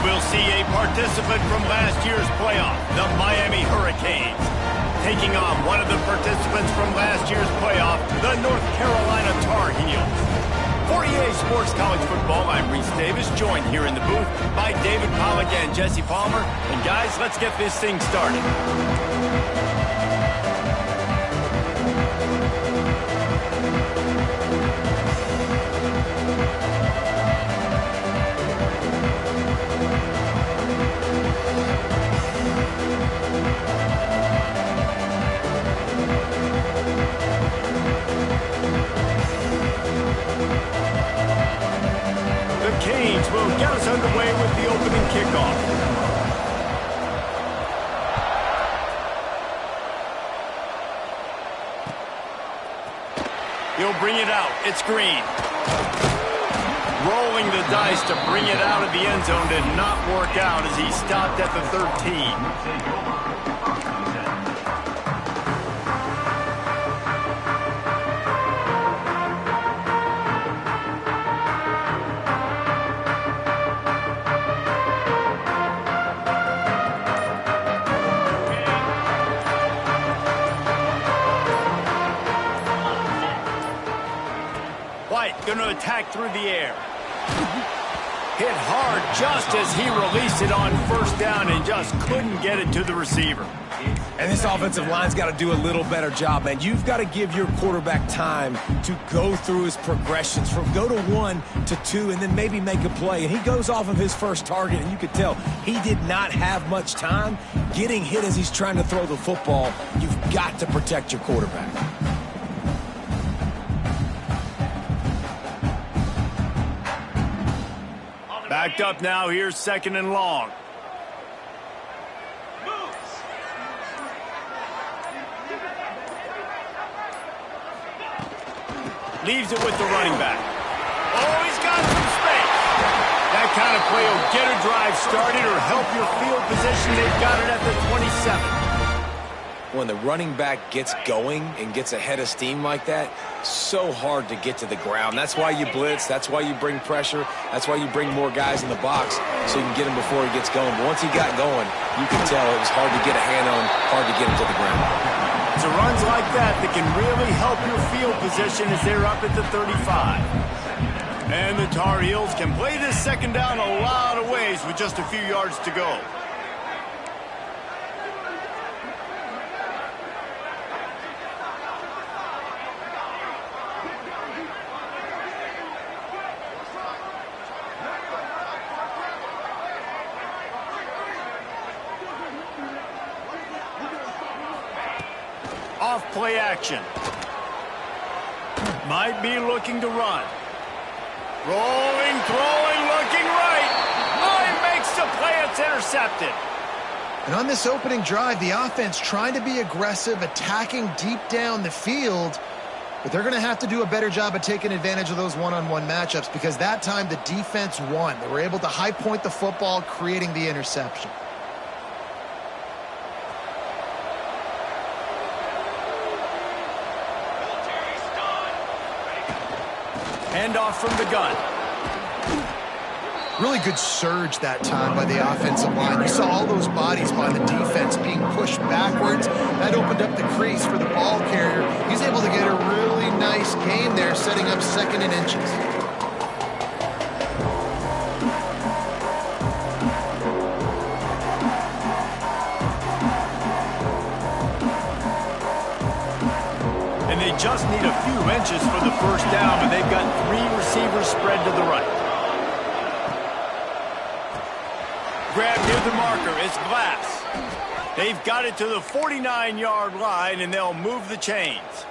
we'll see a participant from last year's playoff, the Miami Hurricanes, taking on one of the participants from last year's playoff, the North Carolina Tar Heels. For EA Sports College Football, I'm Reese Davis, joined here in the booth by David Pollack and Jesse Palmer. And guys, let's get this thing started. Will get us underway with the opening kickoff. He'll bring it out. It's Green. Rolling the dice to bring it out of the end zone did not work out as he stopped at the 13. Going to attack through the air. Hit hard just as he released it on first down and just couldn't get it to the receiver. And this offensive line's got to do a little better job, man. You've got to give your quarterback time to go through his progressions from go to 1 to 2 and then maybe make a play. And he goes off of his first target, and you could tell he did not have much time getting hit as he's trying to throw the football. You've got to protect your quarterback. Backed up now, here's 2nd and long. Leaves it with the running back. Oh, he's got some space. That kind of play will get a drive started or help your field position. They've got it at the 27. When the running back gets going and gets a head of steam like that, so hard to get to the ground. That's why you blitz. That's why you bring pressure. That's why you bring more guys in the box so you can get him before he gets going. But once he got going, you can tell it was hard to get a hand on him, hard to get him to the ground. It's a runs like that that can really help your field position as they're up at the 35. And the Tar Heels can play this 2nd down a lot of ways with just a few yards to go. Off play action. Might be looking to run. Rolling, throwing, looking right. Oh, he makes the play. It's intercepted. And on this opening drive, the offense trying to be aggressive, attacking deep down the field. But they're going to have to do a better job of taking advantage of those one-on-one matchups because that time the defense won. They were able to high point the football, creating the interception. Handoff from the gun. Really good surge that time by the offensive line. You saw all those bodies by the defense being pushed backwards. That opened up the crease for the ball carrier. He's able to get a really nice gain there, setting up 2nd and inches. Just need a few inches for the first down, but they've got 3 receivers spread to the right. Grab near the marker. It's Glass. They've got it to the 49-yard line, and they'll move the chains.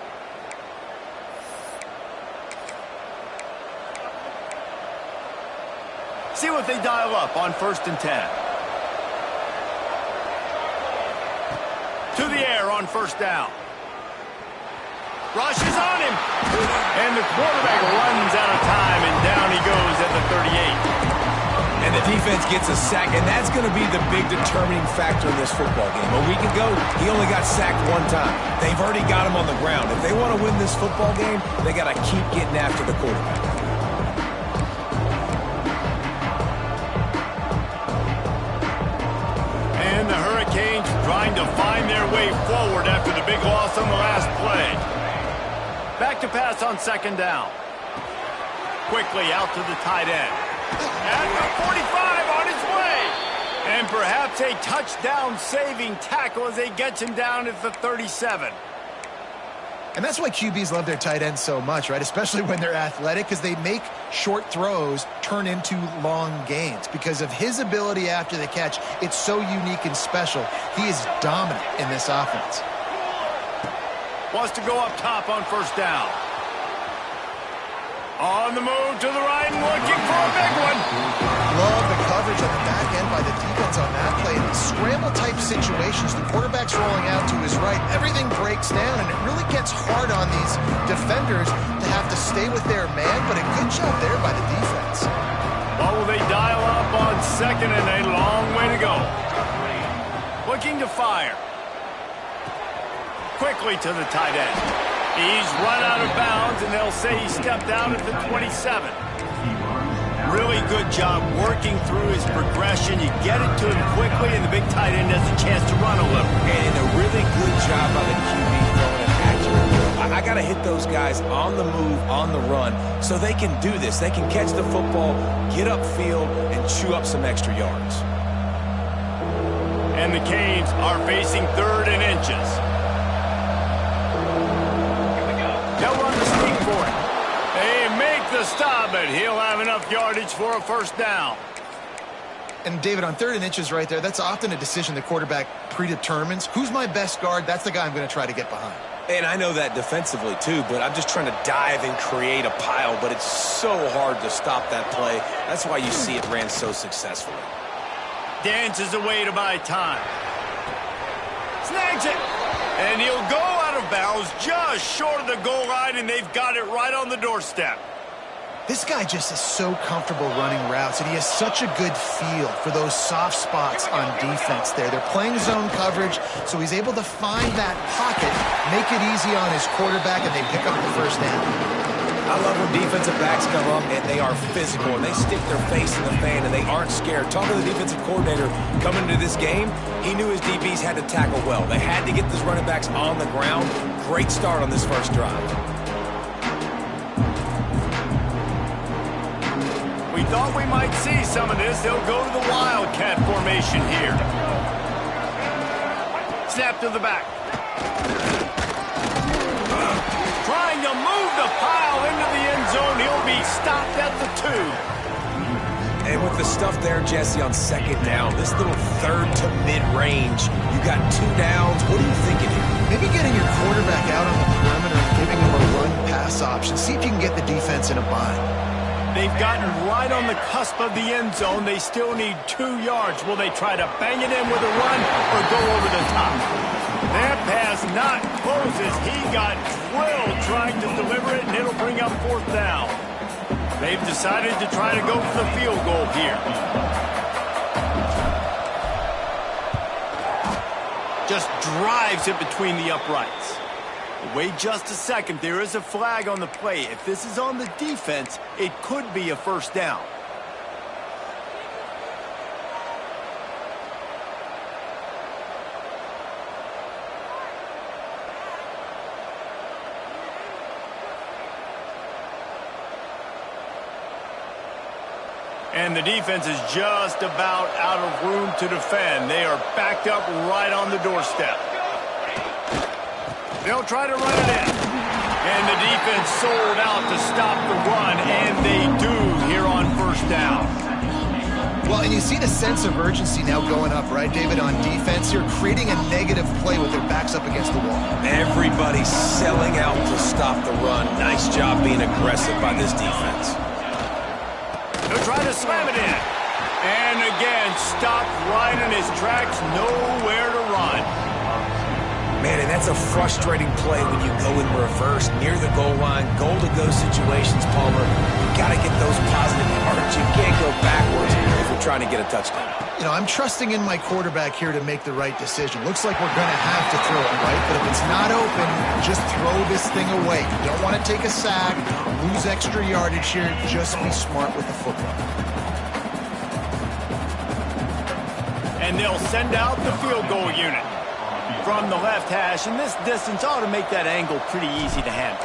See what they dial up on 1st and 10. To the air on 1st down. Rushes on him. And the quarterback runs out of time, and down he goes at the 38. And the defense gets a sack, and that's going to be the big determining factor in this football game. A week ago, he only got sacked 1 time. They've already got him on the ground. If they want to win this football game, they got to keep getting after the quarterback. way forward after the big loss on the last play. Back to pass on second down. Quickly out to the tight end. At the 45 on his way. And perhaps a touchdown-saving tackle as they get him down at the 37. And that's why QBs love their tight ends so much, right? Especially when they're athletic, because they make short throws turn into long gains. Because of his ability after the catch, it's so unique and special. He is dominant in this offense. Wants to go up top on first down. On the move to the right and looking for a big one. Love the coverage on the back end by the defense on that play. In these scramble-type situations, the quarterback's rolling out to his right. Everything breaks down, and it really gets hard on these defenders to have to stay with their man, but a good job there by the defense. What will they dial up on second and a long way to go? Looking to fire. Quickly to the tight end. He's run out of bounds, and they'll say he stepped out at the 27. Really good job working through his progression. You get it to him quickly, and the big tight end has a chance to run a little. And a really good job by the QB throwing it accurate. I got to hit those guys on the move, on the run, so they can do this. They can catch the football, get upfield, and chew up some extra yards. And the Canes are facing 3rd and inches. They'll run the sneak for it. They make the stop, but he'll have enough yardage for a first down. And, David, on 3rd and inches right there, that's often a decision the quarterback predetermines. Who's my best guard? That's the guy I'm going to try to get behind. And I know that defensively, too, but I'm just trying to dive and create a pile, but it's so hard to stop that play. That's why you see it ran so successfully. Dances away to buy time. Snags it. And he'll go out of bounds just short of the goal line, and they've got it right on the doorstep. This guy just is so comfortable running routes, and he has such a good feel for those soft spots on defense there. They're playing zone coverage, so he's able to find that pocket, make it easy on his quarterback, and they pick up the first down. I love when defensive backs come up and they are physical and they stick their face in the fan and they aren't scared. Talking to the defensive coordinator coming into this game, he knew his DBs had to tackle well. They had to get these running backs on the ground. Great start on this first drive. We thought we might see some of this. They'll go to the Wildcat formation here. Snap to the back. Trying to move the pile into the end zone. He'll be stopped at the 2. And with the stuff there, Jesse, on second down, this little 3rd to mid-range, you got 2 downs. What are you thinking here? Maybe getting your quarterback out on the perimeter and giving him a run-pass option. See if you can get the defense in a bind. They've gotten right on the cusp of the end zone. They still need 2 yards. Will they try to bang it in with a run or go over the top? That pass not close as he got drilled trying to deliver it, and it'll bring up 4th down. They've decided to try to go for the field goal here. Just drives it between the uprights. Wait just a second. There is a flag on the play. If this is on the defense, it could be a first down. And the defense is just about out of room to defend. They are backed up right on the doorstep. They'll try to run it in. And the defense sold out to stop the run, and they do here on first down. Well, and you see the sense of urgency now going up, right, David, on defense here, creating a negative play with their backs up against the wall. Everybody's selling out to stop the run. Nice job being aggressive by this defense. They'll try to slam it in. And again, stopped right in his tracks, nowhere to run. Man, and that's a frustrating play when you go in reverse near the goal line, goal-to-go situations, Palmer. You got to get those positive yards. You can't go backwards if you're trying to get a touchdown. You know, I'm trusting in my quarterback here to make the right decision. Looks like we're going to have to throw it, right? But if it's not open, just throw this thing away. You don't want to take a sack, lose extra yardage here. Just be smart with the football. And they'll send out the field goal unit. from the left hash, and this distance ought to make that angle pretty easy to handle.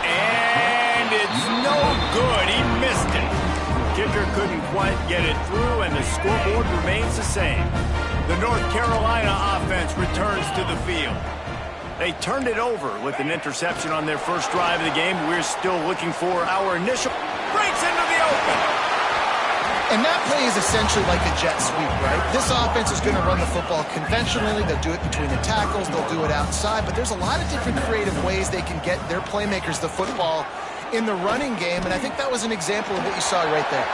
And it's no good. He missed it. Kicker couldn't quite get it through, and the scoreboard remains the same. The North Carolina offense returns to the field. They turned it over with an interception on their first drive of the game. We're still looking for our initial. Breaks into the open. And that play is essentially like a jet sweep, right? This offense is going to run the football conventionally. They'll do it between the tackles. They'll do it outside. But there's a lot of different creative ways they can get their playmakers the football in the running game. And I think that was an example of what you saw right there.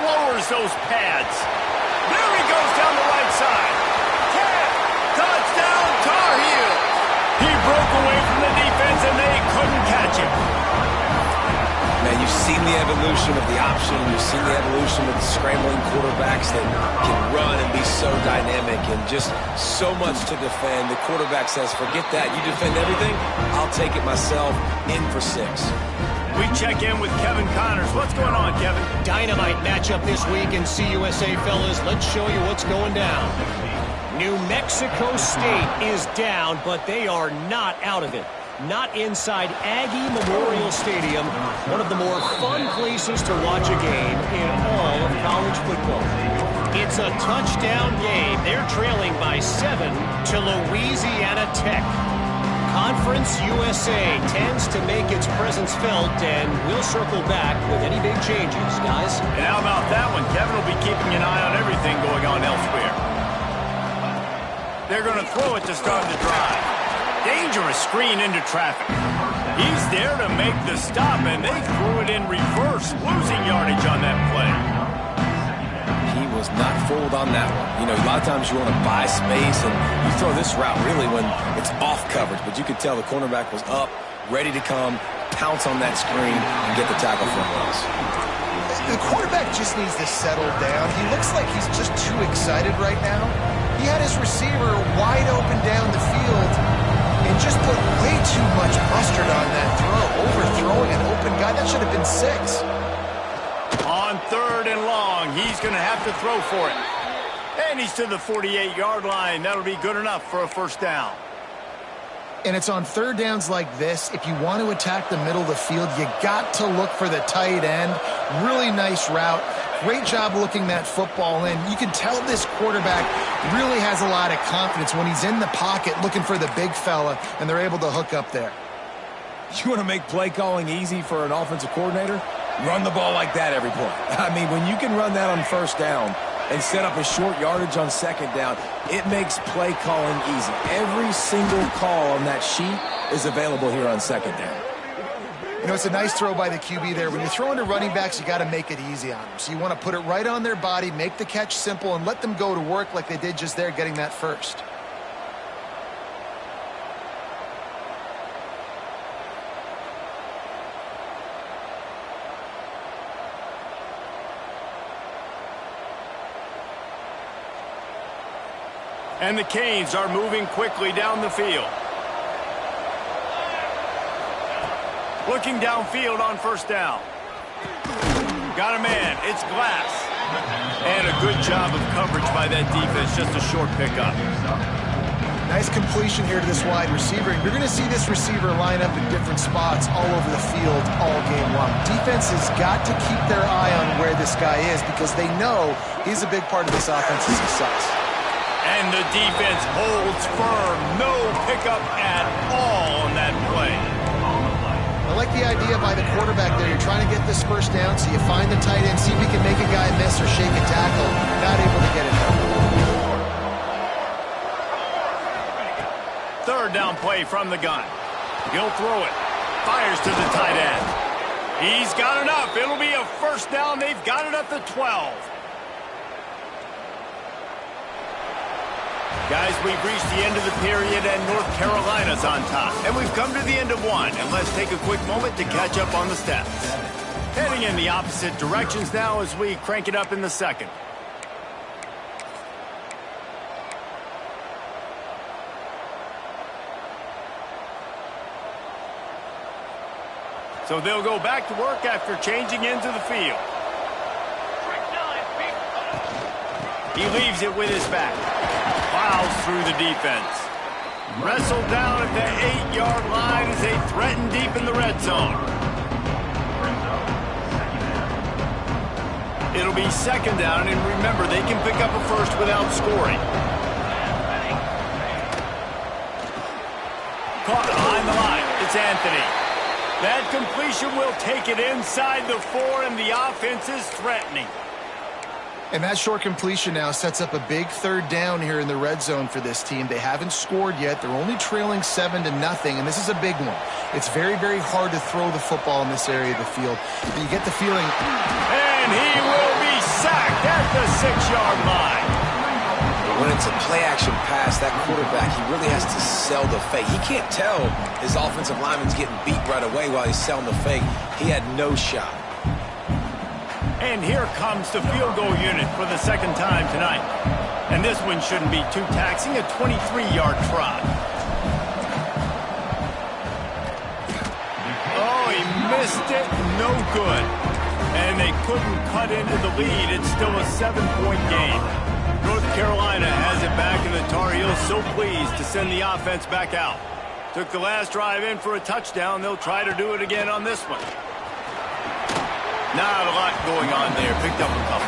Lowers those pads. There he goes down the right side. 10. Touchdown, Tar Heels. He broke away from the defense, and they couldn't catch him. Man, you've seen the evolution of the option. You've seen the evolution of the scrambling quarterbacks that can run and be so dynamic and just so much to defend. The quarterback says, forget that. You defend everything, I'll take it myself. In for 6. We check in with Kevin Connors. What's going on, Kevin? Dynamite matchup this week in CUSA, fellas. Let's show you what's going down. New Mexico State is down, but they are not out of it. Not inside Aggie Memorial Stadium, one of the more fun places to watch a game in all of college football. It's a touchdown game. They're trailing by 7 to Louisiana Tech. Conference USA tends to make its presence felt, and we'll circle back with any big changes, guys. And how about that one? Kevin will be keeping an eye on everything going on elsewhere. They're going to throw it to start the drive. Dangerous screen into traffic. He's there to make the stop, and they threw it in reverse, losing yardage on that play. He was not fooled on that one. You know, a lot of times you want to buy space, and you throw this route really when it's off coverage, but you could tell the cornerback was up, ready to come, pounce on that screen, and get the tackle from us. The quarterback just needs to settle down. He looks like he's just too excited right now. He had his receiver wide open down the field and just put way too much mustard on that throw, overthrowing an open guy. That should have been 6. On 3rd and long, he's going to have to throw for it. And he's to the 48-yard line. That'll be good enough for a first down. And it's on 3rd downs like this. If you want to attack the middle of the field, you got to look for the tight end. Really nice route. Great job looking that football in. You can tell this quarterback really has a lot of confidence when he's in the pocket looking for the big fella, and they're able to hook up there. You want to make play calling easy for an offensive coordinator? Run the ball like that every play. I mean, when you can run that on 1st down and set up a short yardage on 2nd down, it makes play calling easy. Every single call on that sheet is available here on 2nd down. You know, it's a nice throw by the QB there. When you're throwing to running backs, you got to make it easy on them. So you want to put it right on their body, make the catch simple, and let them go to work like they did just there, getting that first. And the Canes are moving quickly down the field. Looking downfield on 1st down. Got a man. It's Glass. And a good job of coverage by that defense. Just a short pickup. Nice completion here to this wide receiver. You're going to see this receiver line up in different spots all over the field all game long. Defense has got to keep their eye on where this guy is because they know he's a big part of this offense's success. And the defense holds firm. No pickup at all on that play. I like the idea by the quarterback there. You're trying to get this first down, so you find the tight end, see if he can make a guy miss or shake a tackle. Not able to get it done. 3rd down play from the gun. He'll throw it. Fires to the tight end. He's got enough. It'll be a first down. They've got it at the 12. Guys, we've reached the end of the period, and North Carolina's on top. And we've come to the end of one, and let's take a quick moment to catch up on the stats. Heading in the opposite directions now as we crank it up in the 2nd. So they'll go back to work after changing into the field. He leaves it with his back. Plows through the defense. Wrestled down at the 8-yard line as they threaten deep in the red zone. It'll be second down, and remember, they can pick up a first without scoring. Caught behind the line. It's Anthony. That completion will take it inside the 4, and the offense is threatening. And that short completion now sets up a big third down here in the red zone for this team. They haven't scored yet. They're only trailing 7-0, and this is a big one. It's very, very hard to throw the football in this area of the field. And you get the feeling... And he will be sacked at the 6-yard line. When it's a play-action pass, that quarterback, he really has to sell the fake. He can't tell his offensive lineman's getting beat right away while he's selling the fake. He had no shot. And here comes the field goal unit for the second time tonight. And this one shouldn't be too taxing, a 23-yard try. Oh, he missed it. No good. And they couldn't cut into the lead. It's still a 7-point game. North Carolina has it back, and the Tar Heels so pleased to send the offense back out. Took the last drive in for a touchdown. They'll try to do it again on this one. Not a lot going on there. Picked up a couple.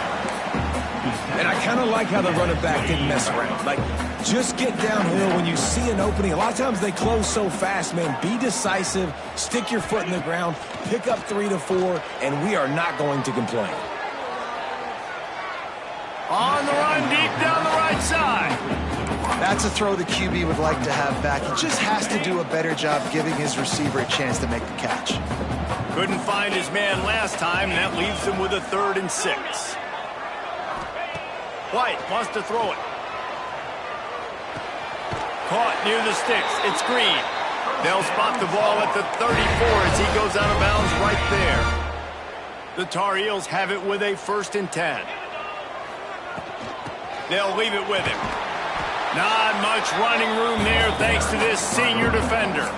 And I kind of like how the running back didn't mess around. Like, just get downhill when you see an opening. A lot of times they close so fast, man. Be decisive. Stick your foot in the ground. Pick up 3 to 4, and we are not going to complain. On the run, deep down the right side. That's a throw the QB would like to have back. He just has to do a better job giving his receiver a chance to make the catch. Couldn't find his man last time, and that leaves him with a 3rd and 6. White wants to throw it. Caught near the sticks. It's Green. They'll spot the ball at the 34 as he goes out of bounds right there. The Tar Heels have it with a 1st and 10. They'll leave it with him. Not much running room there thanks to this senior defender.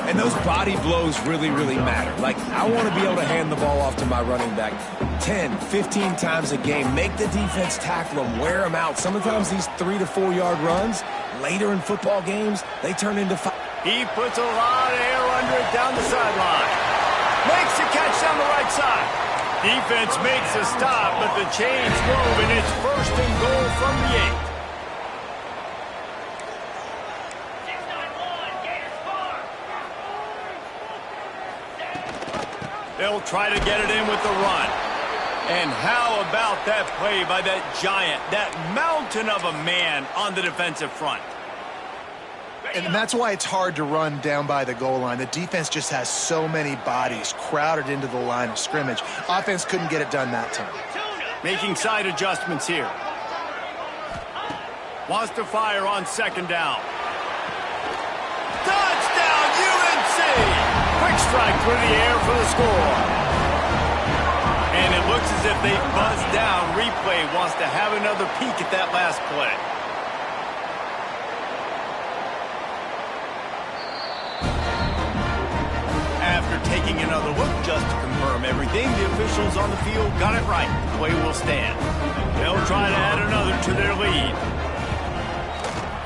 And those body blows really, really matter. Like, I want to be able to hand the ball off to my running back 10, 15 times a game. Make the defense tackle them, wear them out. Sometimes these 3 to 4 yard runs, later in football games, they turn into 5. He puts a lot of air under it down the sideline. Makes the catch down the right side. Defense makes a stop, but the chains move, and it's 1st and goal from the 8. They'll try to get it in with the run. And how about that play by that giant, that mountain of a man on the defensive front? And that's why it's hard to run down by the goal line. The defense just has so many bodies crowded into the line of scrimmage. Offense couldn't get it done that time. Making side adjustments here. Wants to fire on 2nd down. Touchdown, UNC! Quick strike through the air for the score. And it looks as if they buzzed down. Replay wants to have another peek at that last play. After taking another look just to confirm everything, the officials on the field got it right. The play will stand. They'll try to add another to their lead.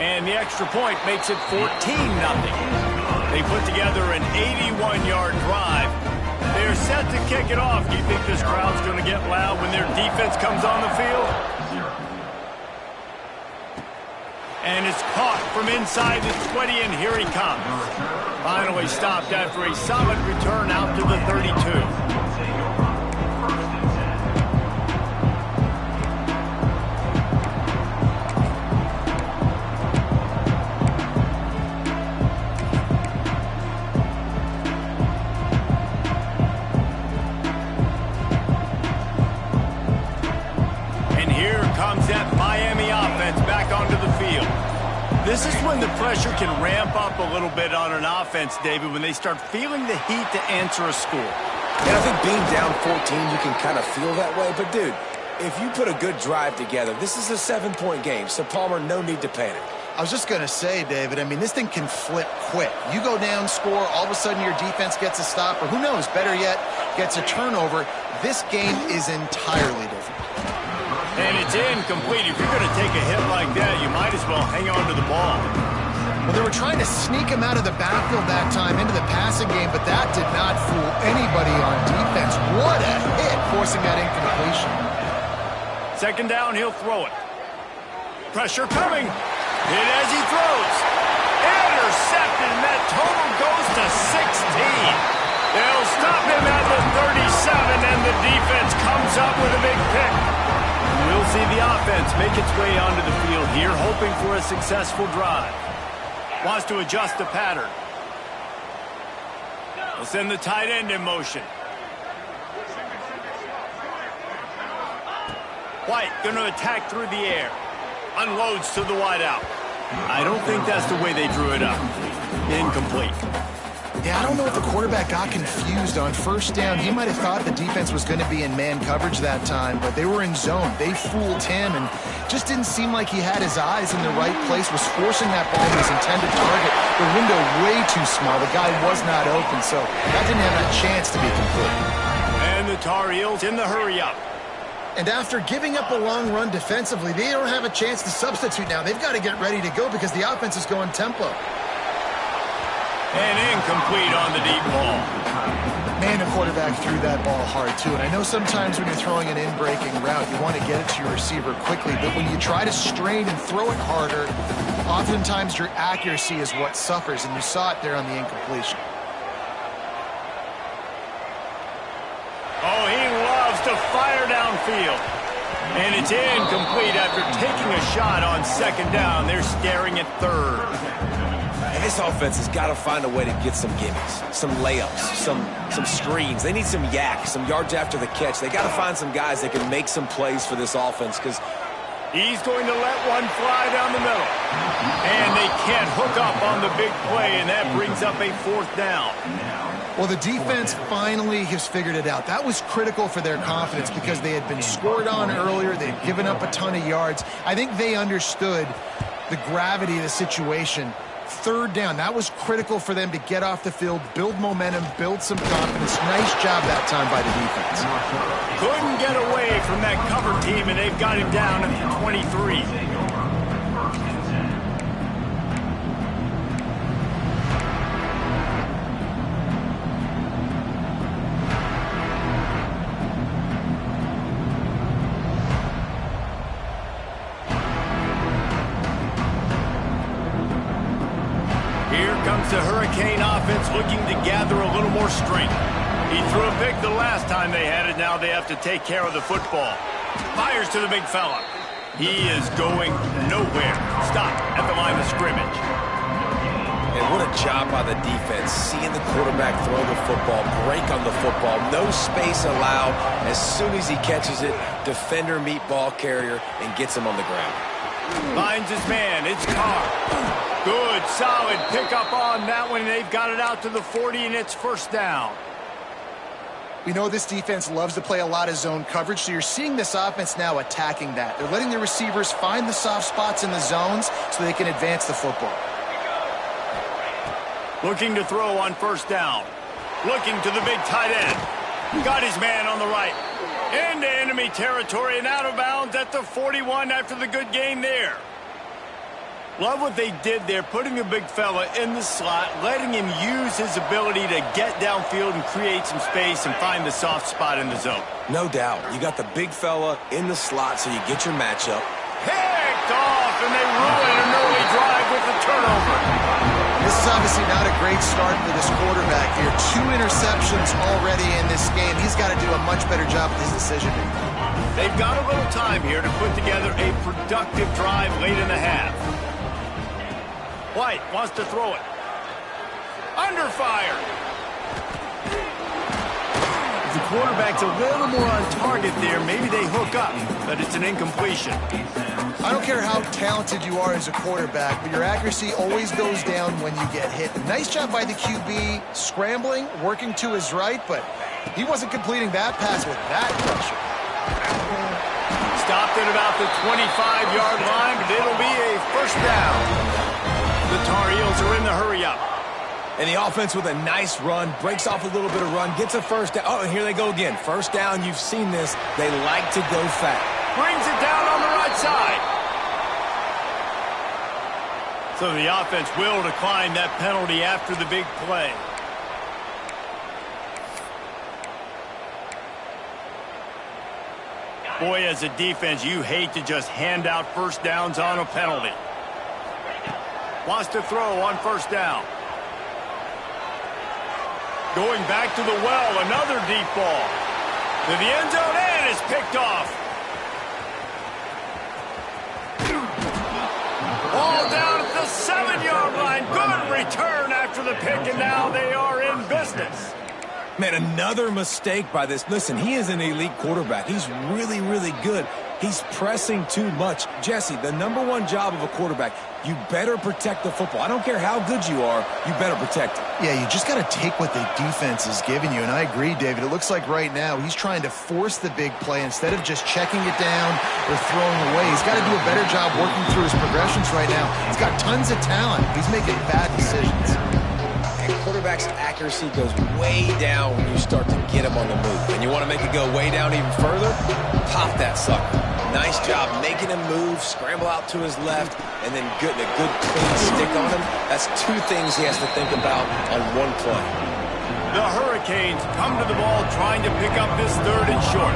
And the extra point makes it 14-0. They put together an 81-yard drive. They're set to kick it off. Do you think this crowd's going to get loud when their defense comes on the field? And it's caught from inside the 20, and here he comes. Finally stopped after a solid return out to the 32. This is when the pressure can ramp up a little bit on an offense, David, when they start feeling the heat to answer a score. And I think being down 14, you can kind of feel that way. But, dude, if you put a good drive together, this is a 7-point game. So, Palmer, no need to panic. I was just going to say, David, I mean, this thing can flip quick. You go down, score, all of a sudden your defense gets a stop, or who knows, better yet, gets a turnover. This game is entirely different. And it's incomplete. If you're going to take a hit like that, you might as well hang on to the ball. Well, they were trying to sneak him out of the backfield that time into the passing game, but that did not fool anybody on defense. What a hit, forcing that incompletion. Second down, he'll throw it. Pressure coming. Hit as he throws. Intercepted, and that total goes to 16. They'll stop him at the 37, and the defense comes up with a big pick. We'll see the offense make its way onto the field here, hoping for a successful drive. Wants to adjust the pattern. We'll send the tight end in motion. White going to attack through the air. Unloads to the wideout. I don't think that's the way they drew it up. Incomplete. Yeah, I don't know if the quarterback got confused on first down. He might have thought the defense was going to be in man coverage that time, but they were in zone. They fooled him, and just didn't seem like he had his eyes in the right place, was forcing that ball to his intended target. The window way too small. The guy was not open, so that didn't have a chance to be complete. And the Tar Heels in the hurry-up. And after giving up a long run defensively, they don't have a chance to substitute now. They've got to get ready to go because the offense is going tempo. And incomplete on the deep ball. Man, the quarterback threw that ball hard, too. And I know sometimes when you're throwing an in-breaking route, you want to get it to your receiver quickly. But when you try to strain and throw it harder, oftentimes your accuracy is what suffers. And you saw it there on the incompletion. Oh, he loves to fire downfield. And it's incomplete after taking a shot on second down. They're staring at third. And this offense has got to find a way to get some gimmies, some layups, some screens. They need some yak, some yards after the catch. They got to find some guys that can make some plays for this offense because he's going to let one fly down the middle. And they can't hook up on the big play, and that brings up a fourth down. Well, the defense finally has figured it out. That was critical for their confidence because they had been scored on earlier. They had given up a ton of yards. I think they understood the gravity of the situation. Third down, that was critical for them to get off the field, build momentum, build some confidence. Nice job that time by the defense. Couldn't get away from that cover team, and they've got him down at the 23. The Hurricane offense looking to gather a little more strength. He threw a pick the last time they had it. Now they have to take care of the football. Fires to the big fella. He is going nowhere. Stop at the line of scrimmage. And what a job by the defense. Seeing the quarterback throw the football, break on the football, no space allowed. As soon as he catches it, defender meet ball carrier and gets him on the ground. Finds his man. It's Carr. Good, solid pickup on that one. They've got it out to the 40, and it's first down. We know this defense loves to play a lot of zone coverage, so you're seeing this offense now attacking that. They're letting the receivers find the soft spots in the zones so they can advance the football. Looking to throw on first down. Looking to the big tight end. Got his man on the right. Into enemy territory and out of bounds at the 41 after the good game there. Love what they did there, putting the big fella in the slot, letting him use his ability to get downfield and create some space and find the soft spot in the zone. No doubt. You got the big fella in the slot so you get your matchup. Picked off, and they ruin an early drive with the turnover. This is obviously not a great start for this quarterback here. 2 interceptions already in this game. He's got to do a much better job with his decision-making. They've got a little time here to put together a productive drive late in the half. White wants to throw it. Under fire. If the quarterback's a little more on target there, maybe they hook up, but it's an incompletion. I don't care how talented you are as a quarterback, but your accuracy always goes down when you get hit. Nice job by the QB, scrambling, working to his right, but he wasn't completing that pass with that pressure. Stopped at about the 25-yard line, but it'll be a first down. The Tar Heels are in the hurry-up. And the offense with a nice run, breaks off a little bit of run, gets a first down. Oh, and here they go again. First down, you've seen this. They like to go fast. Brings it down on the right side. So the offense will decline that penalty after the big play. Boy, as a defense, you hate to just hand out first downs on a penalty. Wants to throw on first down. Going back to the well, another deep ball. To the end zone, and it's picked off. Ball down at the 7-yard line. Good return after the pick, and now they are in business. Man, another mistake by this. Listen, he is an elite quarterback. He's really, really good. He's pressing too much. Jesse, the #1 job of a quarterback, you better protect the football. I don't care how good you are, you better protect it. Yeah, you just got to take what the defense is giving you. And I agree, David. It looks like right now he's trying to force the big play instead of just checking it down or throwing away. He's got to do a better job working through his progressions right now. He's got tons of talent. He's making bad decisions. Quarterback's accuracy goes way down when you start to get him on the move. And you want to make it go way down even further? Pop that sucker. Nice job making him move, scramble out to his left, and then getting a good clean stick on him. That's two things he has to think about on one play. The Hurricanes come to the ball trying to pick up this 3rd and short.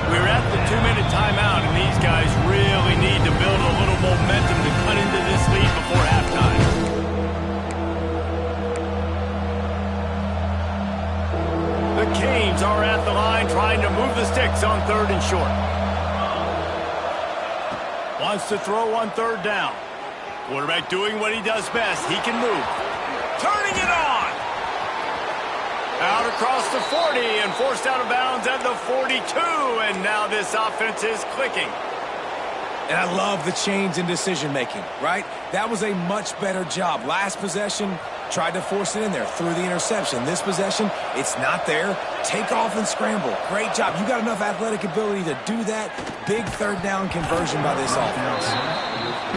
We're at the 2-minute timeout, and these guys really need to build a little momentum to cut into this lead before halftime. The Canes are at the line trying to move the sticks on 3rd and short. Wants to throw on 3rd down. Quarterback doing what he does best. He can move. Turning it on. Out across the 40 and forced out of bounds at the 42. And now this offense is clicking. And I love the change in decision-making, right? That was a much better job. Last possession, tried to force it in there, threw the interception. This possession, it's not there. Take off and scramble. Great job. You got enough athletic ability to do that. Big 3rd down conversion by this offense.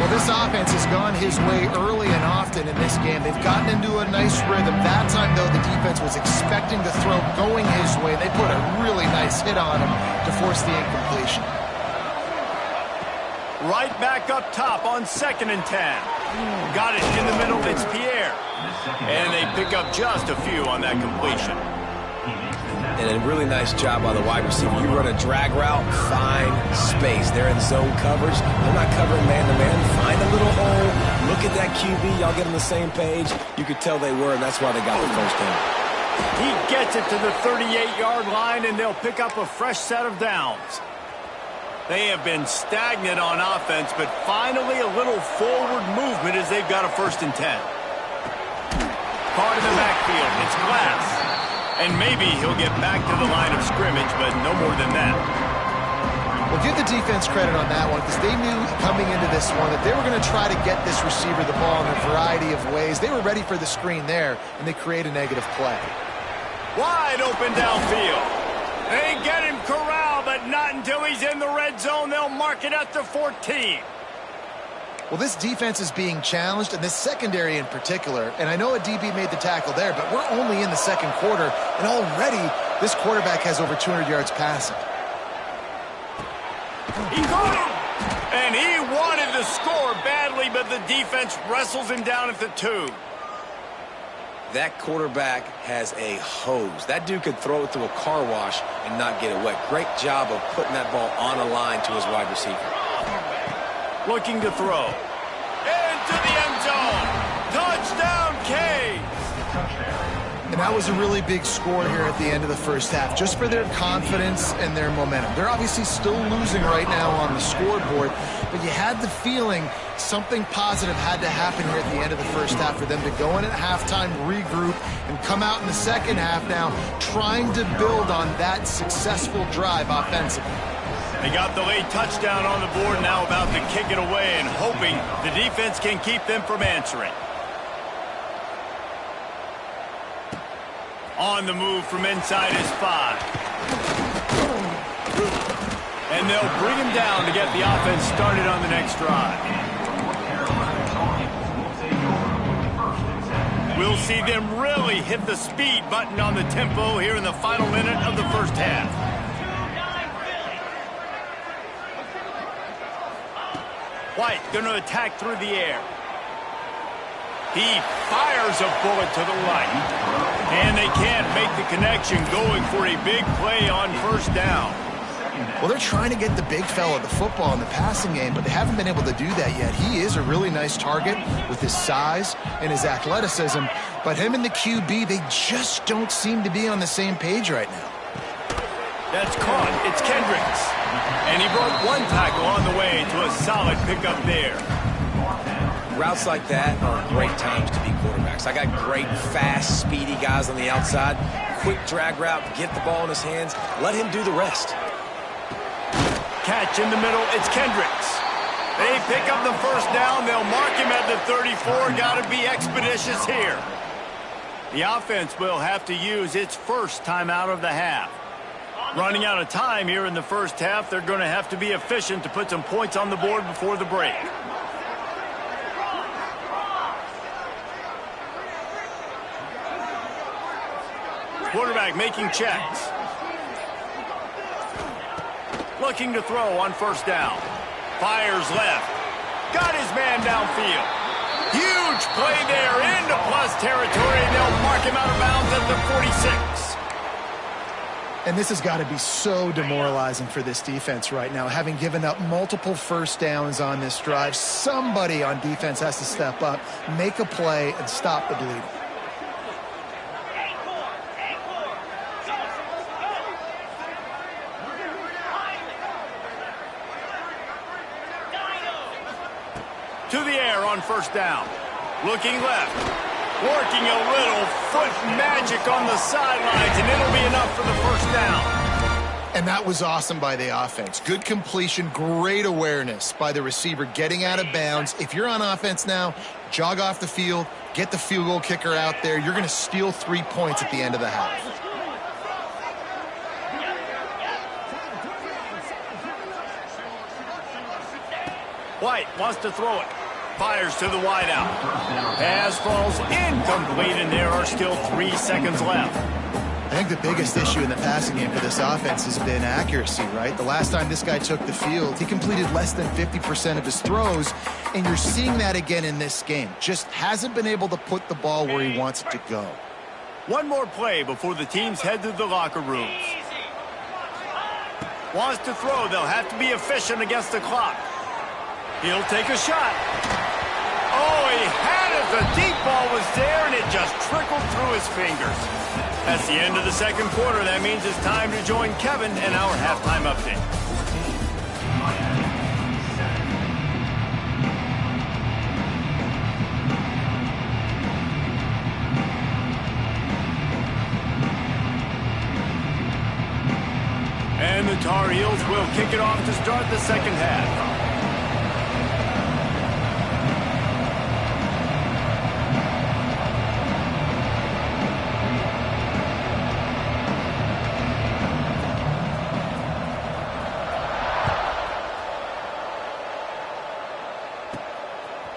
Well, this offense has gone his way early and often in this game. They've gotten into a nice rhythm. That time, though, the defense was expecting the throw going his way. They put a really nice hit on him to force the incompletion. Right back up top on 2nd and 10. Got it in the middle. It's Pierre. And they pick up just a few on that completion. And a really nice job by the wide receiver. You run a drag route, find space. They're in zone coverage. They're not covering man-to-man. Find a little hole. Look at that QB. Y'all get on the same page. You could tell they were, and that's why they got the first down. He gets it to the 38-yard line, and they'll pick up a fresh set of downs. They have been stagnant on offense, but finally a little forward movement as they've got a 1st and 10. Caught in the backfield. It's Glass. And maybe he'll get back to the line of scrimmage, but no more than that. Well, give the defense credit on that one because they knew coming into this one that they were going to try to get this receiver the ball in a variety of ways. They were ready for the screen there, and they create a negative play. Wide open downfield. They get him corralled, but not until he's in the red zone. They'll mark it at the 14. Well, this defense is being challenged, and this secondary in particular, and I know a DB made the tackle there, but we're only in the 2nd quarter, and already this quarterback has over 200 yards passing. He caught him! And he wanted to score badly, but the defense wrestles him down at the 2. That quarterback has a hose. That dude could throw it through a car wash and not get it wet. Great job of putting that ball on a line to his wide receiver. Looking to throw. Into the end zone. Touchdown, Canes. And that was a really big score here at the end of the first half, just for their confidence and their momentum. They're obviously still losing right now on the scoreboard, but you had the feeling something positive had to happen here at the end of the first half for them to go in at halftime, regroup, and come out in the second half now trying to build on that successful drive offensively. They got the late touchdown on the board, now about to kick it away and hoping the defense can keep them from answering. On the move from inside his 5. And they'll bring him down to get the offense started on the next drive. We'll see them really hit the speed button on the tempo here in the final minute of the first half. White going to attack through the air. He fires a bullet to the right. And they can't make the connection, going for a big play on first down. Well, they're trying to get the big fella the football in the passing game, but they haven't been able to do that yet. He is a really nice target with his size and his athleticism, but him and the QB, they just don't seem to be on the same page right now. That's caught. It's Kendricks. And he broke one tackle on the way to a solid pickup there. Routes like that are great times to be quarterbacks. I got great, fast, speedy guys on the outside. Quick drag route, get the ball in his hands, let him do the rest. Catch in the middle, it's Kendricks. They pick up the first down, they'll mark him at the 34. Got to be expeditious here. The offense will have to use its first timeout of the half. Running out of time here in the first half, they're going to have to be efficient to put some points on the board before the break. Quarterback making checks. Looking to throw on first down. Fires left. Got his man downfield. Huge play there into plus territory, and they'll mark him out of bounds at the 46. And this has got to be so demoralizing for this defense right now. Having given up multiple first downs on this drive, somebody on defense has to step up, make a play, and stop the bleeding. To the air on first down. Looking left. Working a little foot magic on the sidelines, and it'll be enough for the first down. And that was awesome by the offense. Good completion, great awareness by the receiver getting out of bounds. If you're on offense now, jog off the field, get the field goal kicker out there. You're going to steal 3 points at the end of the half. White wants to throw it. Fires to the wideout. Pass falls incomplete, and there are still 3 seconds left. I think the biggest issue in the passing game for this offense has been accuracy, right? The last time this guy took the field, he completed less than 50% of his throws, and you're seeing that again in this game. Just hasn't been able to put the ball where he wants it to go. One more play before the teams head to the locker rooms. Wants to throw. They'll have to be efficient against the clock. He'll take a shot. Oh, he had it. The deep ball was there, and it just trickled through his fingers. That's the end of the second quarter. That means it's time to join Kevin and our halftime update. And the Tar Heels will kick it off to start the second half.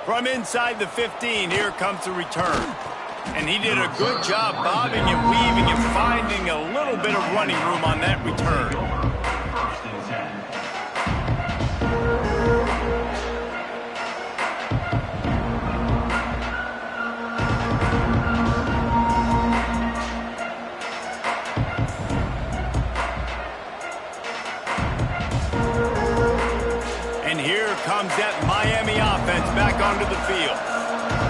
From inside the 15, here comes the return. And he did a good job bobbing and weaving and finding a little bit of running room on that return. And here comes that Miami offense back onto the field.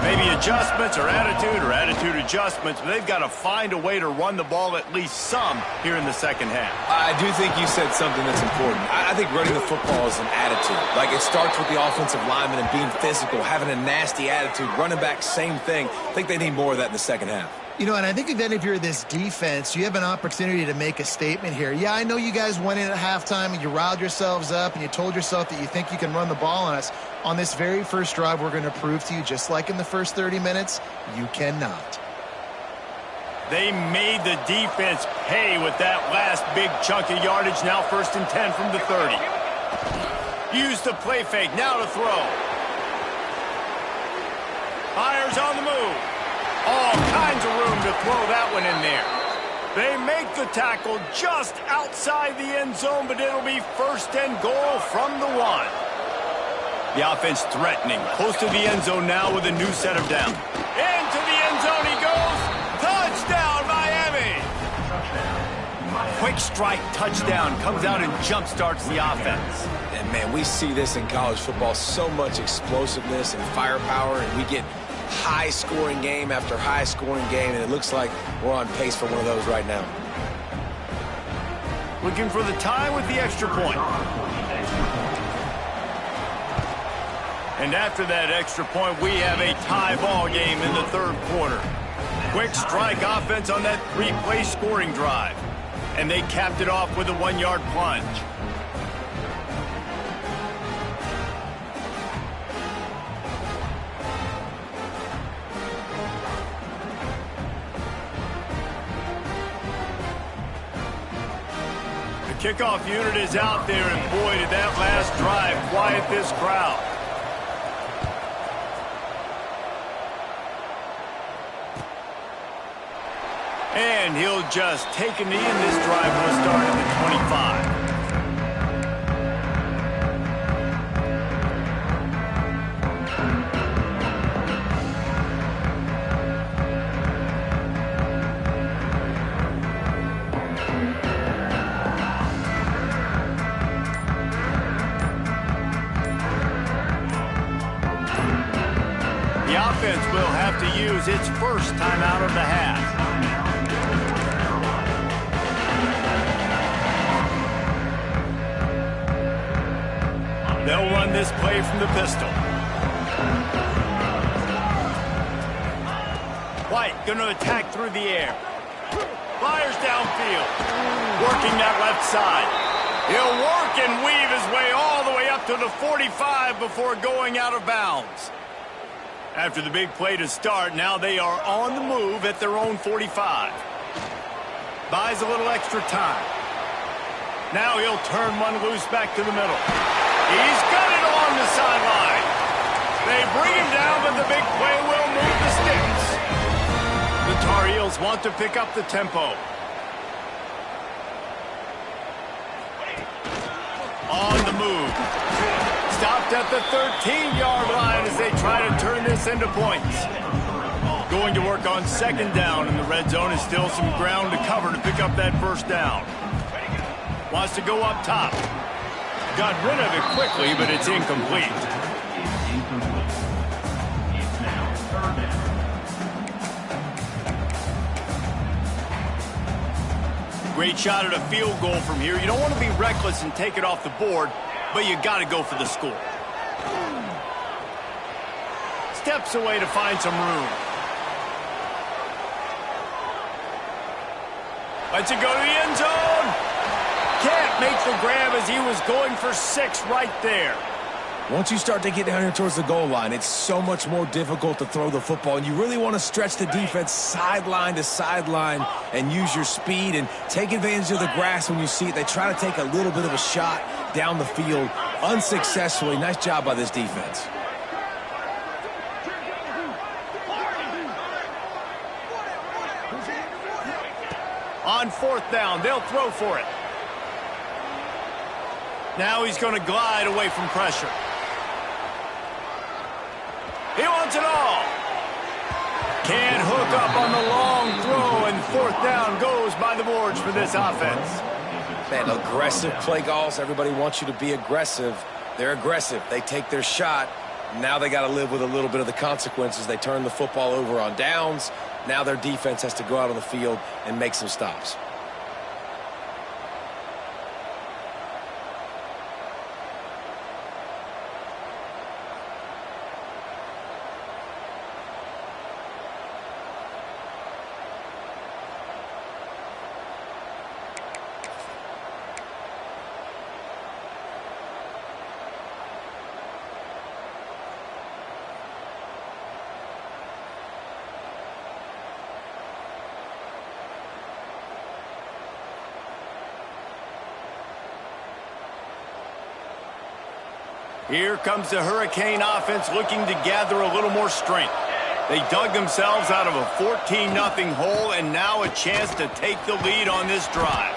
Maybe adjustments or attitude adjustments, but they've got to find a way to run the ball at least some here in the second half. I do think you said something that's important. I think running the football is an attitude. Like, it starts with the offensive lineman and being physical, having a nasty attitude. Running back, same thing. I think they need more of that in the second half. You know, and I think then if you're this defense, you have an opportunity to make a statement here. Yeah, I know you guys went in at halftime and you riled yourselves up and you told yourself that you think you can run the ball on us. On this very first drive, we're going to prove to you, just like in the first 30 minutes, you cannot. They made the defense pay with that last big chunk of yardage. Now 1st and 10 from the 30. Use the play fake. Now to throw. Fires on the move. All kinds of room to throw that one in there. They make the tackle just outside the end zone, but it'll be 1st and goal from the 1. The offense threatening, close to the end zone now with a new set of down. Into the end zone he goes. Touchdown, Miami! Quick strike touchdown comes out and jump starts the offense. And, man, we see this in college football, so much explosiveness and firepower, and we get high-scoring game after high-scoring game, and it looks like we're on pace for one of those right now. Looking for the tie with the extra point. And after that extra point, we have a tie ball game in the third quarter. Quick strike offense on that three-play scoring drive. And they capped it off with a one-yard plunge. The kickoff unit is out there, and boy, did that last drive quiet this crowd. And he'll just take a knee, and this drive will start at the 25. The offense will have to use its first timeout of the half. They'll run this play from the pistol. White going to attack through the air. Fires downfield. Working that left side. He'll work and weave his way all the way up to the 45 before going out of bounds. After the big play to start, now they are on the move at their own 45. Buys a little extra time. Now he'll turn one loose back to the middle. He's got it along the sideline. They bring him down, but the big play will move the sticks. The Tar Heels want to pick up the tempo. On the move. Stopped at the 13-yard line as they try to turn this into points. Going to work on second down in the red zone, and still some ground to cover to pick up that first down. Wants to go up top. Got rid of it quickly, but it's incomplete. Great shot at a field goal from here. You don't want to be reckless and take it off the board, but you got to go for the score. Steps away to find some room. Lets it go to the end zone. Can't make the grab as he was going for 6 right there. Once you start to get down here towards the goal line, it's so much more difficult to throw the football, and you really want to stretch the defense sideline to sideline and use your speed and take advantage of the grass when you see it. They try to take a little bit of a shot down the field unsuccessfully. Nice job by this defense. On fourth down, they'll throw for it. Now he's going to glide away from pressure. He wants it all. Can't hook up on the long throw, and fourth down goes by the boards for this offense. Man, aggressive play calls. Everybody wants you to be aggressive. They're aggressive. They take their shot. Now they got to live with a little bit of the consequences. They turn the football over on downs. Now their defense has to go out on the field and make some stops. Here comes the Hurricane offense looking to gather a little more strength. They dug themselves out of a 14-0 hole, and now a chance to take the lead on this drive.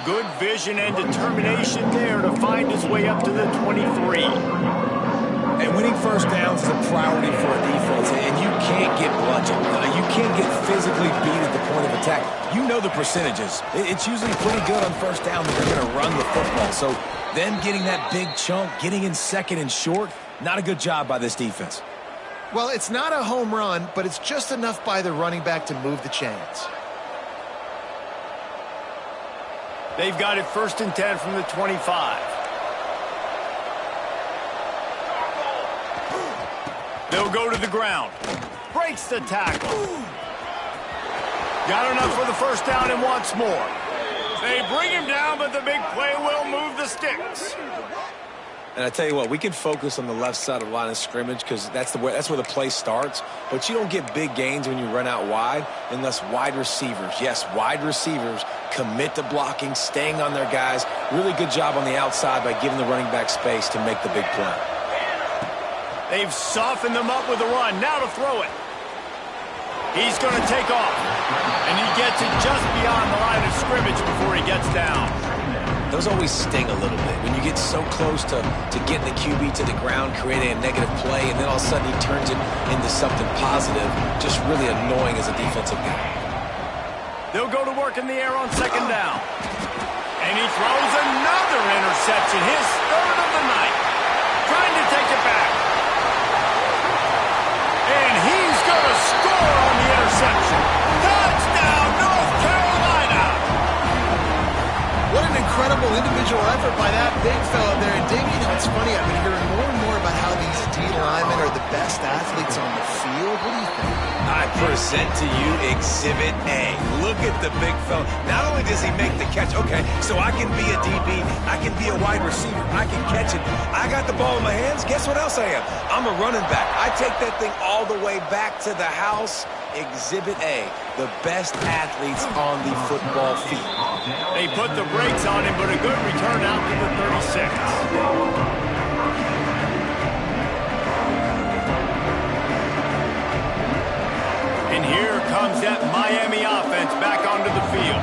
Good vision and determination there to find his way up to the 23. And winning first downs is a priority for a defense, and you can't get bludgeoned. You can't get physically beat at the point of attack. You know the percentages. It's usually pretty good on first down that they're going to run the football. So them getting that big chunk, getting in second and short, not a good job by this defense. Well, it's not a home run, but it's just enough by the running back to move the chains. They've got it 1st and 10 from the 25. They'll go to the ground. Breaks the tackle. Got enough for the first down and wants more. They bring him down, but the big play will move the sticks. And I tell you what, we can focus on the left side of the line of scrimmage because that's where the play starts. But you don't get big gains when you run out wide unless wide receivers, yes, wide receivers, commit to blocking, staying on their guys. Really good job on the outside by giving the running back space to make the big play. They've softened them up with a run. Now to throw it. He's going to take off. And he gets it just beyond the line of scrimmage before he gets down. Those always sting a little bit. When you get so close to getting the QB to the ground, creating a negative play, and then all of a sudden he turns it into something positive, just really annoying as a defensive guy. They'll go to work in the air on 2nd down. And he throws another interception, his 3rd of the night. Trying to take it back. And he's going to score on the interception. Touchdown, North Carolina! What an incredible individual effort by that big fella there. And Dave, you know, it's funny, I've been hearing more and more about how these D linemen are the best athletes on the field. What do you think? I present to you Exhibit A. Look at the big fella. Not only does he make the catch, okay, so I can be a DB, I can be a wide receiver, I can catch it. I got the ball in my hands, guess what else I am? I'm a running back. I take that thing all the way back to the house. Exhibit A, the best athletes on the football field. They put the brakes on him, but a good return out to the 36. And here comes that Miami offense back onto the field.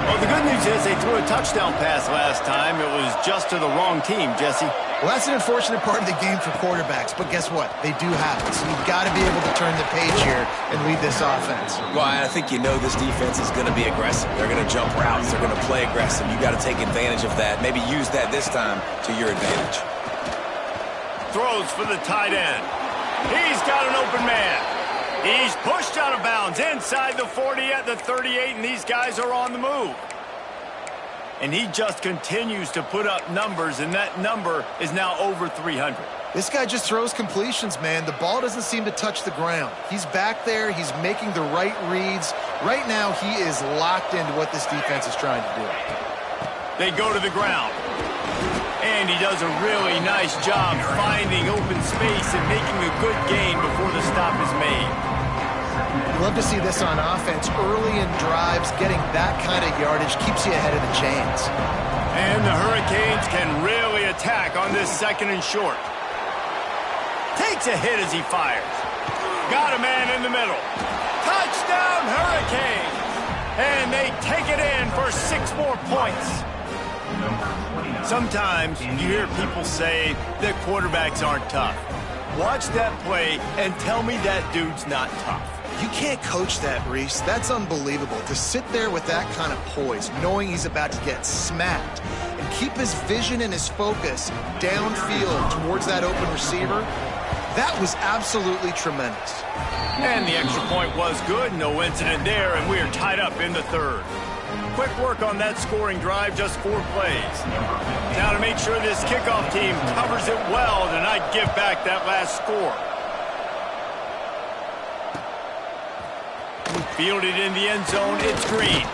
Well, the good news is they threw a touchdown pass last time. It was just to the wrong team, Jesse. Well, that's an unfortunate part of the game for quarterbacks, but guess what? They do have it, so you've got to be able to turn the page here and lead this offense. Well, I think you know this defense is going to be aggressive. They're going to jump routes. They're going to play aggressive. You've got to take advantage of that. Maybe use that this time to your advantage. Throws for the tight end. He's got an open man. He's pushed out of bounds inside the 40 at the 38, and these guys are on the move. And he just continues to put up numbers, and that number is now over 300. This guy just throws completions, man. The ball doesn't seem to touch the ground. He's back there. He's making the right reads. Right now, he is locked into what this defense is trying to do. They go to the ground. And he does a really nice job finding open space and making a good gain before the stop is made. Love to see this on offense. Early in drives, getting that kind of yardage keeps you ahead of the chains. And the Hurricanes can really attack on this 2nd and short. Takes a hit as he fires. Got a man in the middle. Touchdown, Hurricanes! And they take it in for 6 more points. Sometimes you hear people say that quarterbacks aren't tough. Watch that play and tell me that dude's not tough. You can't coach that, Reese. That's unbelievable. To sit there with that kind of poise, knowing he's about to get smacked, and keep his vision and his focus downfield towards that open receiver, that was absolutely tremendous. And the extra point was good. No incident there, and we are tied up in the 3rd. Quick work on that scoring drive, just 4 plays. Now to make sure this kickoff team covers it well to not give back that last score. Fielded in the end zone, it's Green.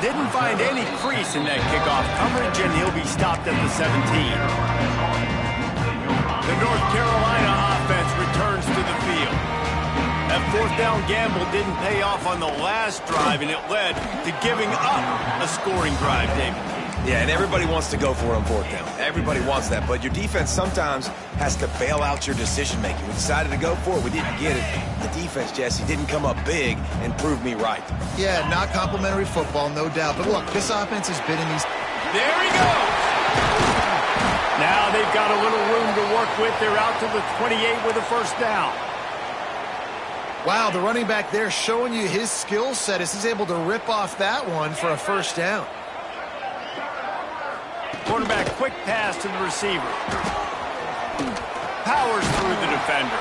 Didn't find any crease in that kickoff coverage, and he'll be stopped at the 17. The North Carolina offense returns to the field. That 4th down gamble didn't pay off on the last drive, and it led to giving up a scoring drive, David. Yeah, and everybody wants to go for it on 4th down. Everybody wants that, but your defense sometimes has to bail out your decision-making. We decided to go for it. We didn't get it. The defense, Jesse, didn't come up big and prove me right. Yeah, not complimentary football, no doubt. But look, this offense has been in these... There he goes! Now they've got got a little room to work with. They're out to the 28 with a first down. Wow, the running back there showing you his skill set as he's able to rip off that one for a first down. Quarterback, quick pass to the receiver. Powers through the defender.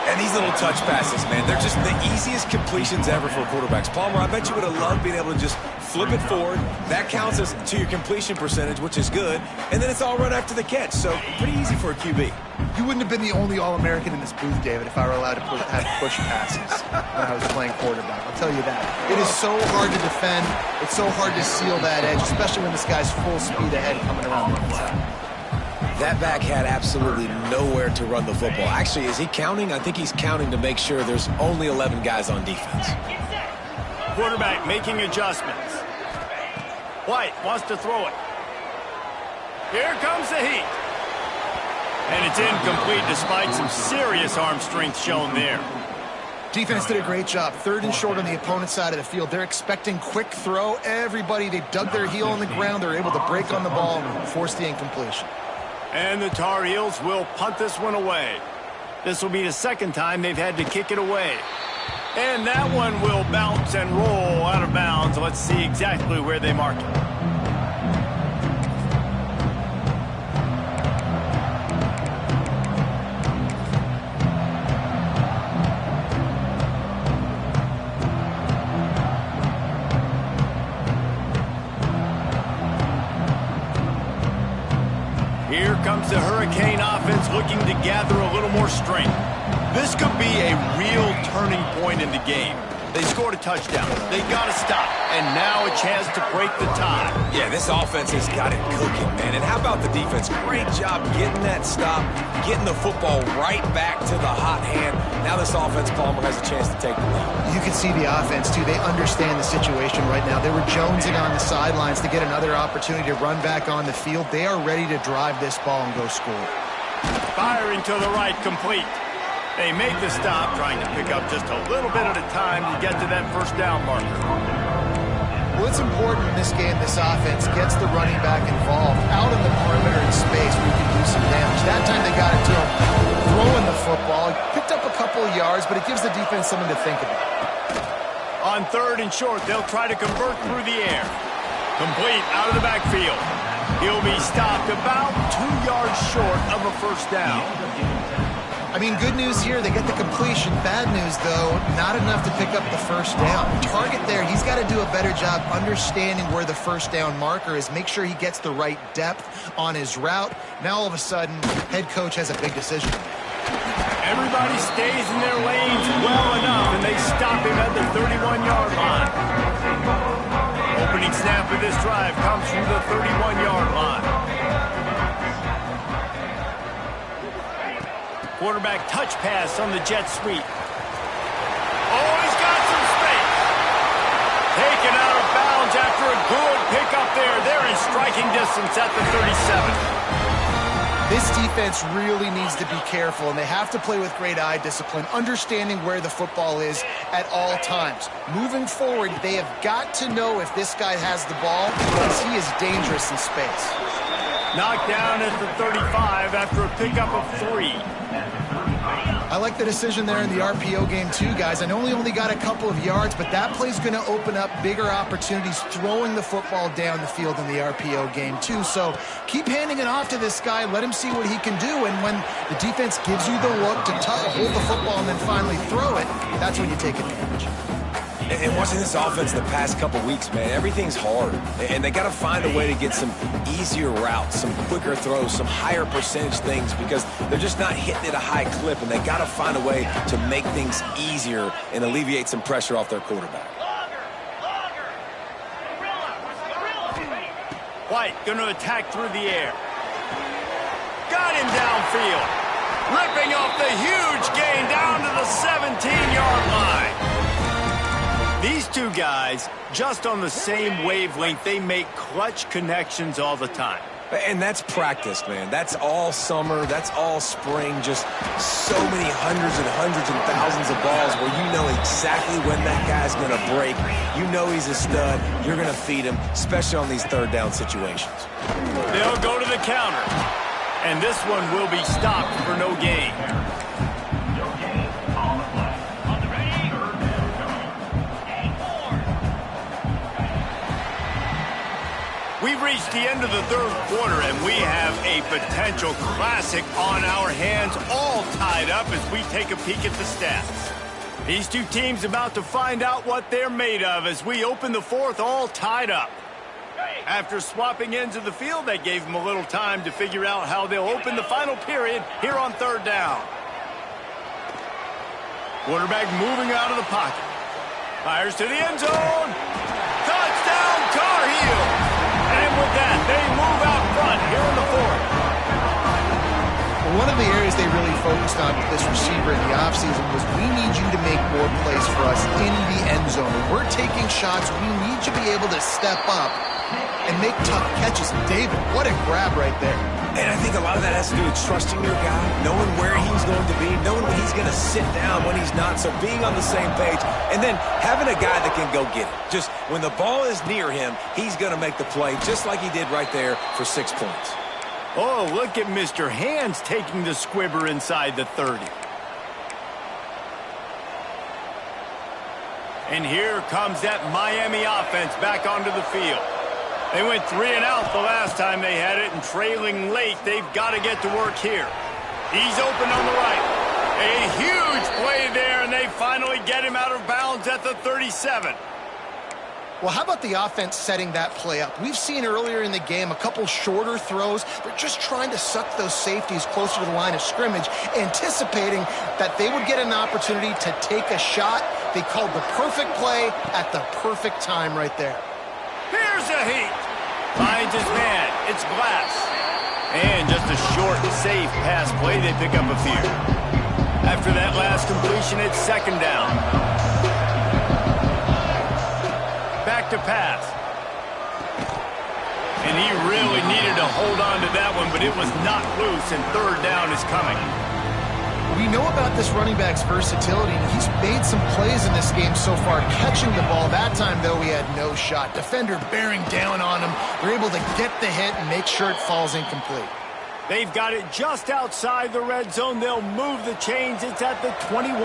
And these little touch passes, man, they're just the easiest completions ever for quarterbacks. Palmer, I bet you would have loved being able to just flip it forward. That counts as to your completion percentage, which is good. And then it's all run after the catch, so pretty easy for a QB. You wouldn't have been the only All-American in this booth, David, if I were allowed to have push passes when I was playing quarterback. I'll tell you that. It is so hard to defend. It's so hard to seal that edge, especially when this guy's full speed ahead coming around the inside. That back had absolutely nowhere to run the football. Actually, is he counting? I think he's counting to make sure there's only 11 guys on defense. Quarterback making adjustments. White wants to throw it. Here comes the heat. And it's incomplete despite some serious arm strength shown there. Defense did a great job. 3rd and short on the opponent's side of the field. They're expecting quick throw. Everybody, they dug their heel on the ground. They're able to break on the ball and force the incompletion. And the Tar Heels will punt this one away. This will be the second time they've had to kick it away. And that one will bounce and roll out of bounds. Let's see exactly where they mark it. Here comes the Hurricane offense looking to gather a little more strength. This could be a real turning point in the game. They scored a touchdown. They got to stop. And now a chance to break the tie. Yeah, this offense has got it cooking, man. And how about the defense? Great job getting that stop, getting the football right back to the hot hand. Now this offense, Palmer, has a chance to take the lead. You can see the offense, too. They understand the situation right now. They were jonesing on the sidelines to get another opportunity to run back on the field. They are ready to drive this ball and go score. Firing to the right, complete. They make the stop, trying to pick up just a little bit at a time to get to that first down marker. Well, it's important in this game, this offense gets the running back involved out in the perimeter in space where you can do some damage. That time they got it to him throwing the football. He picked up a couple of yards, but it gives the defense something to think about. On 3rd and short, they'll try to convert through the air. Complete out of the backfield. He'll be stopped about 2 yards short of a first down. I mean, good news here, they get the completion. Bad news, though, not enough to pick up the first down. Target there, he's got to do a better job understanding where the first down marker is, make sure he gets the right depth on his route. Now, all of a sudden, head coach has a big decision. Everybody stays in their lanes well enough, and they stop him at the 31-yard line. Opening snap of this drive comes from the 31-yard line. Quarterback touch pass on the jet sweep. Oh, he's got some space. Taken out of bounds after a good pickup there. They're in striking distance at the 37. This defense really needs to be careful, and they have to play with great eye discipline, understanding where the football is at all times. Moving forward, they have got to know if this guy has the ball, because he is dangerous in space. Knocked down at the 35 after a pickup of 3. I like the decision there in the RPO game too, guys. I know he only got a couple of yards, but that play's going to open up bigger opportunities throwing the football down the field in the RPO game too. So keep handing it off to this guy. Let him see what he can do. And when the defense gives you the look to hold the football and then finally throw it, that's when you take advantage. And watching this offense the past couple weeks, man, everything's hard. And they got to find a way to get some easier routes, some quicker throws, some higher percentage things, because they're just not hitting at a high clip, and they got to find a way to make things easier and alleviate some pressure off their quarterback. White going to attack through the air. Got him downfield. Ripping off the huge gain down to the 17-yard line. These two guys, just on the same wavelength, they make clutch connections all the time. And that's practice, man. That's all summer. That's all spring. Just so many hundreds and thousands of balls where you know exactly when that guy's going to break. You know he's a stud. You're going to feed him, especially on these third down situations. They'll go to the counter. And this one will be stopped for no gain. We've reached the end of the third quarter, and we have a potential classic on our hands, all tied up as we take a peek at the stats. These two teams about to find out what they're made of as we open the fourth, all tied up. After swapping ends of the field, that gave them a little time to figure out how they'll open the final period here on third down. Quarterback moving out of the pocket. Fires to the end zone. Touchdown, Tar Heels! And with that, they move out front here in the fourth. One of the areas they really focused on with this receiver in the offseason was we need you to make more plays for us in the end zone. When we're taking shots, we need you to be able to step up and make tough catches. And David, what a grab right there. And I think a lot of that has to do with trusting your guy, knowing where he's going to be, knowing when he's going to sit down, when he's not, so being on the same page, and then having a guy that can go get it. Just when the ball is near him, he's going to make the play, just like he did right there for 6 points. Oh, look at Mr. Hands taking the squibber inside the 30. And here comes that Miami offense back onto the field. They went 3 and out the last time they had it, and trailing late, they've got to get to work here. He's open on the right. A huge play there, and they finally get him out of bounds at the 37. Well, how about the offense setting that play up? We've seen earlier in the game a couple shorter throws. They're just trying to suck those safeties closer to the line of scrimmage, anticipating that they would get an opportunity to take a shot. They called the perfect play at the perfect time right there. Here's a heat. Finds his man. It's Glass. And just a short, safe pass play. They pick up a few. After that last completion, it's second down. Back to pass. And he really needed to hold on to that one, but it was not loose, and third down is coming. We know about this running back's versatility, and he's made some plays in this game so far, catching the ball. That time, though, he had no shot. Defender bearing down on him. They're able to get the hit and make sure it falls incomplete. They've got it just outside the red zone. They'll move the chains. It's at the 21.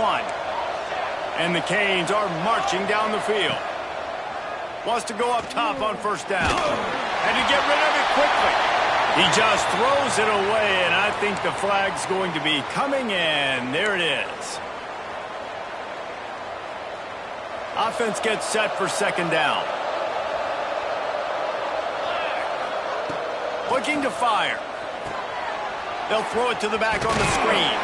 And the Canes are marching down the field. Wants to go up top on first down. And to get rid of it quickly. He just throws it away, and I think the flag's going to be coming, and there it is. Offense gets set for second down. Looking to fire. They'll throw it to the back on the screen.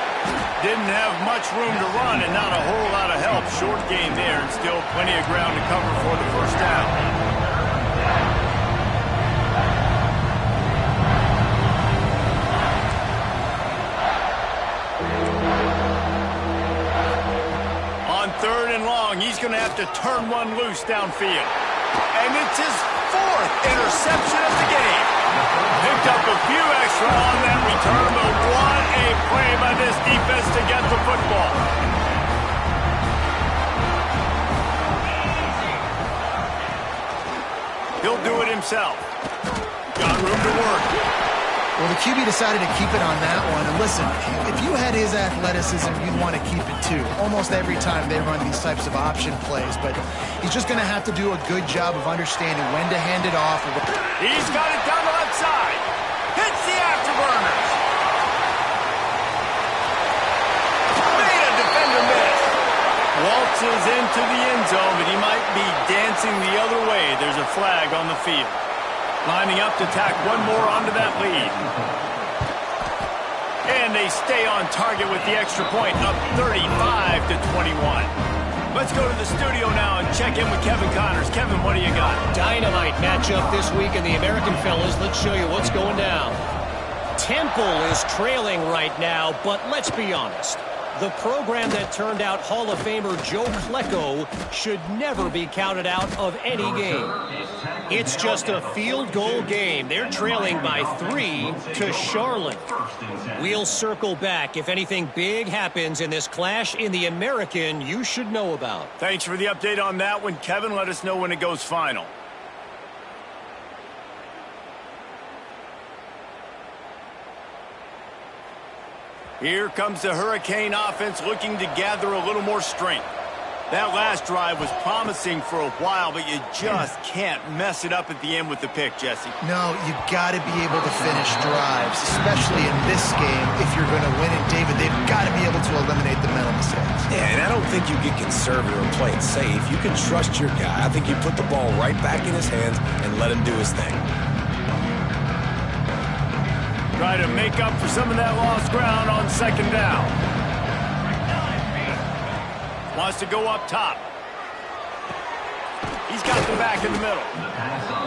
Didn't have much room to run and not a whole lot of help. Short game there, and still plenty of ground to cover for the first down. Third and long, he's going to have to turn one loose downfield. And it's his 4th interception of the game. Picked up a few extra on that return, but what a play by this defense to get the football. He'll do it himself. Got room to work. Well, the QB decided to keep it on that one. And listen, if you had his athleticism, you'd want to keep it too. Almost every time they run these types of option plays. But he's just going to have to do a good job of understanding when to hand it off. He's got it down the left side. Hits the afterburners. Made a defender miss. Waltzes into the end zone, but he might be dancing the other way. There's a flag on the field. Lining up to tack one more onto that lead. And they stay on target with the extra point, up 35-21. Let's go to the studio now and check in with Kevin Connors. Kevin, what do you got? Dynamite matchup this week in the American fellas. Let's show you what's going down. Temple is trailing right now, but let's be honest. The program that turned out Hall of Famer Joe Klecko should never be counted out of any game. It's just a field goal game. They're trailing by 3 to Charlotte. We'll circle back if anything big happens in this clash in the American you should know about. Thanks for the update on that one, Kevin. Let us know when it goes final. Here comes the Hurricane offense looking to gather a little more strength. That last drive was promising for a while, but you just can't mess it up at the end with the pick, Jesse. No, you got to be able to finish drives, especially in this game. If you're going to win it, David, they've got to be able to eliminate the mental mistakes. Yeah, and I don't think you get conservative or play it safe. You can trust your guy. I think you put the ball right back in his hands and let him do his thing. Try to make up for some of that lost ground on second down. Wants to go up top. He's got the back in the middle.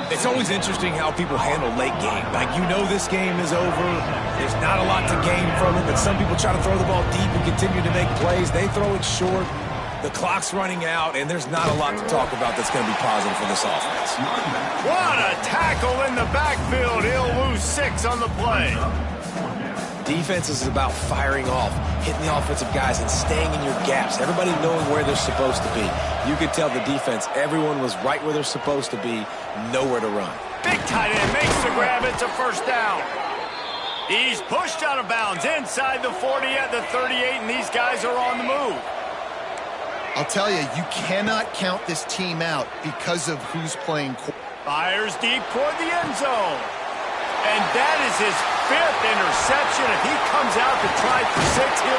It's always interesting how people handle late game. Like, you know this game is over. There's not a lot to gain from it, but some people try to throw the ball deep and continue to make plays. They throw it short. The clock's running out, and there's not a lot to talk about that's going to be positive for this offense. What a tackle in the backfield. He'll lose 6 on the play. Defense is about firing off, hitting the offensive guys, and staying in your gaps. Everybody knowing where they're supposed to be. You could tell the defense, everyone was right where they're supposed to be, nowhere to run. Big tight end makes the grab. It's a first down. He's pushed out of bounds inside the 40 at the 38, and these guys are on the move. I'll tell you, you cannot count this team out because of who's playing. Fires deep toward the end zone. And that is his 5th interception. If he comes out to try for 6, he'll